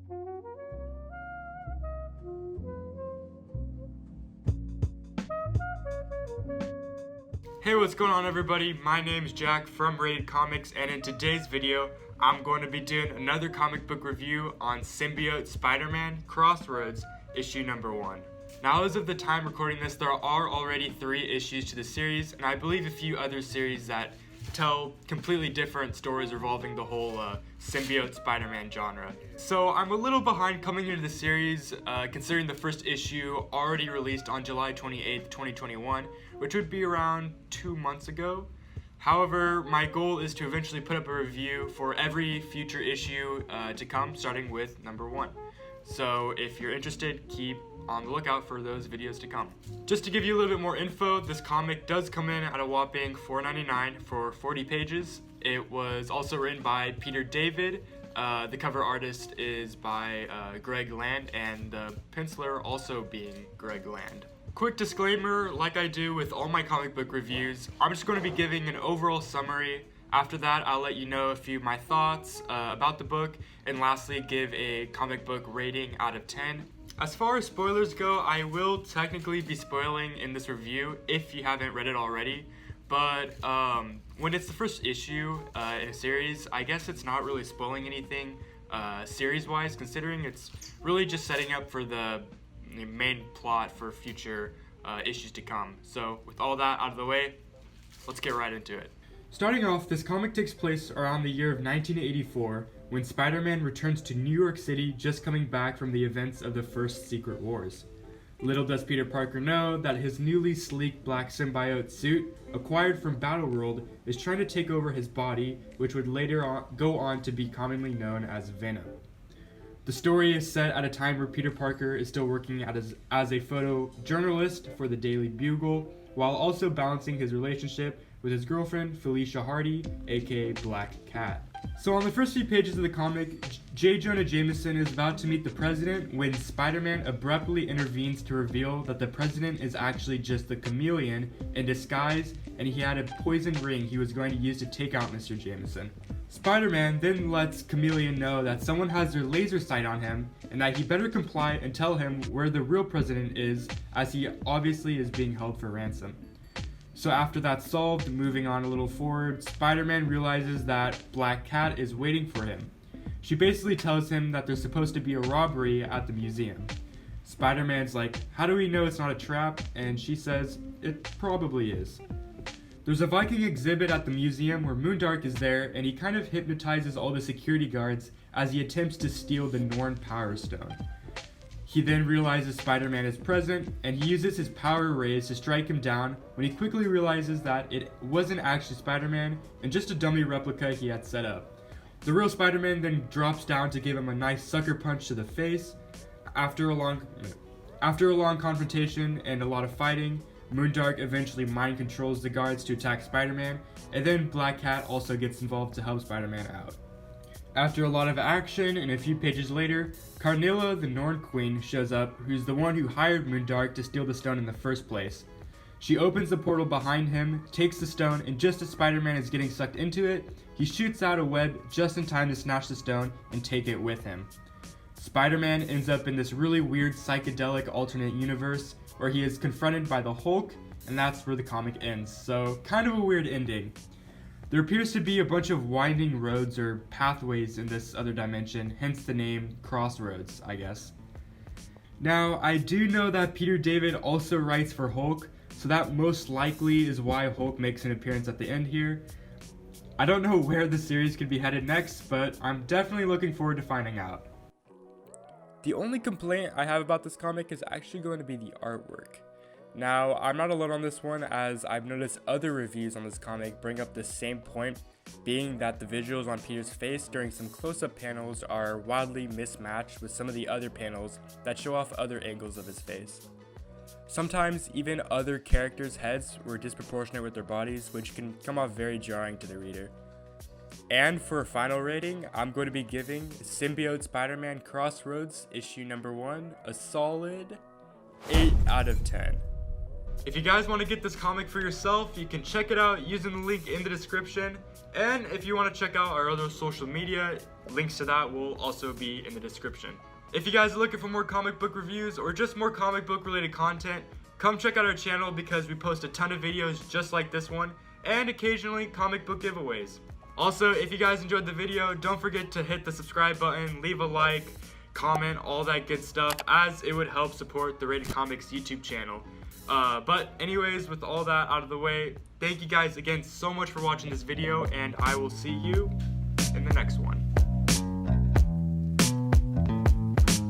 Hey, what's going on everybody? My name's Jack from RatedComics, and in today's video, I'm going to be doing another comic book review on Symbiote Spider-Man Crossroads Issue number 1. Now, as of the time recording this, there are already 3 issues to the series, and I believe a few other series that tell completely different stories revolving the whole Symbiote Spider-Man genre. So I'm a little behind coming into the series, considering the first issue already released on July 28th, 2021, which would be around 2 months ago. However, my goal is to eventually put up a review for every future issue to come, starting with number 1. So if you're interested, keep on the lookout for those videos to come. Just to give you a little bit more info, this comic does come in at a whopping $4.99 for 40 pages. It was also written by Peter David. The cover artist is by Greg Land, and the penciler also being Greg Land. Quick disclaimer, like I do with all my comic book reviews, I'm just going to be giving an overall summary. After that, I'll let you know a few of my thoughts about the book, and lastly, give a comic book rating out of 10. As far as spoilers go, I will technically be spoiling in this review if you haven't read it already, but when it's the first issue in a series, I guess it's not really spoiling anything series-wise, considering it's really just setting up for the main plot for future issues to come. So with all that out of the way, let's get right into it. Starting off, this comic takes place around the year of 1984, when Spider-Man returns to New York City just coming back from the events of the first Secret Wars. Little does Peter Parker know that his newly sleek black symbiote suit, acquired from Battleworld, is trying to take over his body, which would later go on to be commonly known as Venom. The story is set at a time where Peter Parker is still working as a photojournalist for the Daily Bugle, while also balancing his relationship with his girlfriend, Felicia Hardy, aka Black Cat. So on the first few pages of the comic, J. Jonah Jameson is about to meet the president when Spider-Man abruptly intervenes to reveal that the president is actually just the chameleon in disguise, and he had a poison ring he was going to use to take out Mr. Jameson. Spider-Man then lets Chameleon know that someone has their laser sight on him, and that he better comply and tell him where the real president is, as he obviously is being held for ransom. So after that's solved, moving on a little forward, Spider-Man realizes that Black Cat is waiting for him. She basically tells him that there's supposed to be a robbery at the museum. Spider-Man's like, how do we know it's not a trap? And she says, it probably is. There's a Viking exhibit at the museum where Moondark is there, and he kind of hypnotizes all the security guards as he attempts to steal the Norn Power Stone. He then realizes Spider-Man is present, and he uses his power rays to strike him down when he quickly realizes that it wasn't actually Spider-Man and just a dummy replica he had set up. The real Spider-Man then drops down to give him a nice sucker punch to the face. After a long confrontation and a lot of fighting, Moondark eventually mind controls the guards to attack Spider-Man, and then Black Cat also gets involved to help Spider-Man out. After a lot of action, and a few pages later, Carnilla, the Norn Queen, shows up, who's the one who hired Moondark to steal the stone in the first place. She opens the portal behind him, takes the stone, and just as Spider-Man is getting sucked into it, he shoots out a web just in time to snatch the stone and take it with him. Spider-Man ends up in this really weird psychedelic alternate universe where he is confronted by the Hulk, and that's where the comic ends. So, kind of a weird ending. There appears to be a bunch of winding roads or pathways in this other dimension, hence the name Crossroads, I guess. Now, I do know that Peter David also writes for Hulk, so that most likely is why Hulk makes an appearance at the end here. I don't know where the series could be headed next, but I'm definitely looking forward to finding out. The only complaint I have about this comic is actually going to be the artwork. Now, I'm not alone on this one, as I've noticed other reviews on this comic bring up the same point, being that the visuals on Peter's face during some close-up panels are wildly mismatched with some of the other panels that show off other angles of his face. Sometimes, even other characters' heads were disproportionate with their bodies, which can come off very jarring to the reader. And for a final rating, I'm going to be giving Symbiote Spider-Man Crossroads Issue number 1 a solid 8 out of 10. If you guys want to get this comic for yourself, you can check it out using the link in the description. And if you want to check out our other social media, links to that will also be in the description. If you guys are looking for more comic book reviews or just more comic book related content, come check out our channel because we post a ton of videos just like this one and occasionally comic book giveaways. Also, if you guys enjoyed the video, don't forget to hit the subscribe button, leave a like, comment, all that good stuff, as it would help support the Rated Comics YouTube channel. But anyways, with all that out of the way, thank you guys again so much for watching this video, and I will see you in the next one.